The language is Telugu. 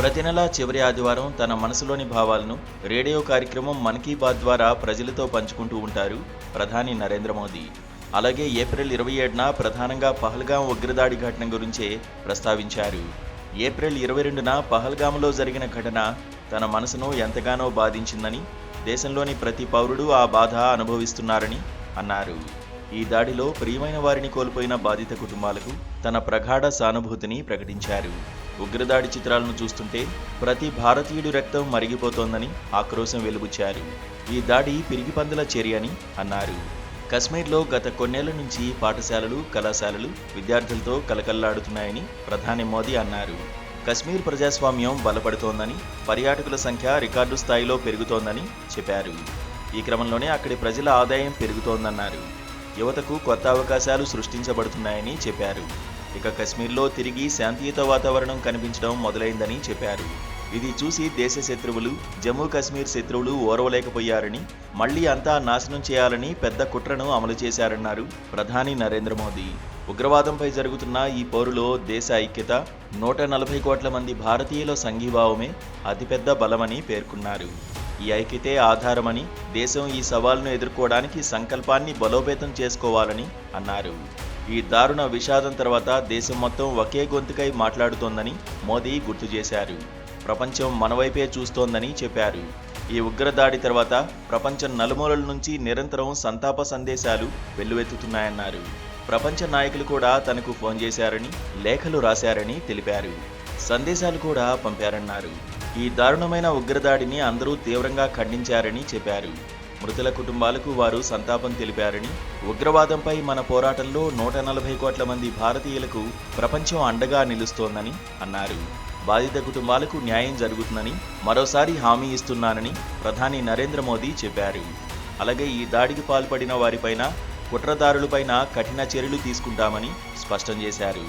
ప్రతి నెల చివరి ఆదివారం తన మనసులోని భావాలను రేడియో కార్యక్రమం మన్ కీ బాత్ ద్వారా ప్రజలతో పంచుకుంటూ ఉంటారు ప్రధాని నరేంద్ర మోదీ. అలాగే ఏప్రిల్ 27న ప్రధానంగా పహల్గాం ఉగ్రదాడి ఘటన గురించే ప్రస్తావించారు. ఏప్రిల్ 22న పహల్గాంలో జరిగిన ఘటన తన మనసును ఎంతగానో బాధించిందని, దేశంలోని ప్రతి పౌరుడు ఆ బాధ అనుభవిస్తున్నారని అన్నారు. ఈ దాడిలో ప్రియమైన వారిని కోల్పోయిన బాధిత కుటుంబాలకు తన ప్రగాఢ సానుభూతిని ప్రకటించారు. ఉగ్రదాడి చిత్రాలను చూస్తుంటే ప్రతి భారతీయుడి రక్తం మరిగిపోతోందని ఆక్రోశం వెలుబుచ్చారు. ఈ దాడి పిరిగిపందుల చర్య అని అన్నారు. కశ్మీర్లో గత కొన్నేళ్ల నుంచి పాఠశాలలు, కళాశాలలు విద్యార్థులతో కలకల్లాడుతున్నాయని ప్రధాని మోదీ అన్నారు. కశ్మీర్ ప్రజాస్వామ్యం బలపడుతోందని, పర్యాటకుల సంఖ్య రికార్డు స్థాయిలో పెరుగుతోందని చెప్పారు. ఈ క్రమంలోనే అక్కడి ప్రజల ఆదాయం పెరుగుతోందన్నారు. యువతకు కొత్త అవకాశాలు సృష్టించబడుతున్నాయని చెప్పారు. ఇక కశ్మీర్లో తిరిగి శాంతియుత వాతావరణం కనిపించడం మొదలైందని చెప్పారు. ఇది చూసి దేశ శత్రువులు, జమ్మూ కాశ్మీర్ శత్రువులు ఓర్వలేకపోయారని, మళ్లీ అంతా నాశనం చేయాలని పెద్ద కుట్రను అమలు చేశారన్నారు ప్రధాని నరేంద్ర మోదీ. ఉగ్రవాదంపై జరుగుతున్న ఈ పోరులో దేశ ఐక్యత, 140 కోట్ల మంది భారతీయుల సంఘీభావమే అతిపెద్ద బలమని పేర్కొన్నారు. ఈ ఐక్యతే ఆధారమని, దేశం ఈ సవాల్ను ఎదుర్కోవడానికి సంకల్పాన్ని బలోపేతం చేసుకోవాలని అన్నారు. ఈ దారుణ విషాదం తర్వాత దేశం మొత్తం ఒకే గొంతుకై మాట్లాడుతోందని మోదీ గుర్తు చేశారు. ప్రపంచం మనవైపే చూస్తోందని చెప్పారు. ఈ ఉగ్రదాడి తర్వాత ప్రపంచం నలుమూలల నుంచి నిరంతరం సంతాప సందేశాలు వెల్లువెత్తుతున్నాయన్నారు. ప్రపంచ నాయకులు కూడా తనకు ఫోన్ చేశారని, లేఖలు రాశారని తెలిపారు. సందేశాలు కూడా పంపారన్నారు. ఈ దారుణమైన ఉగ్రదాడిని అందరూ తీవ్రంగా ఖండించారని చెప్పారు. మృతుల కుటుంబాలకు వారు సంతాపం తెలిపారని, ఉగ్రవాదంపై మన పోరాటంలో 140 కోట్ల మంది భారతీయులకు ప్రపంచం అండగా నిలుస్తోందని అన్నారు. బాధిత కుటుంబాలకు న్యాయం జరుగుతుందని మరోసారి హామీ ఇస్తున్నానని ప్రధాని నరేంద్ర మోదీ చెప్పారు. అలాగే ఈ దాడికి పాల్పడిన వారిపైన, కుట్రదారులపైన కఠిన చర్యలు తీసుకుంటామని స్పష్టం చేశారు.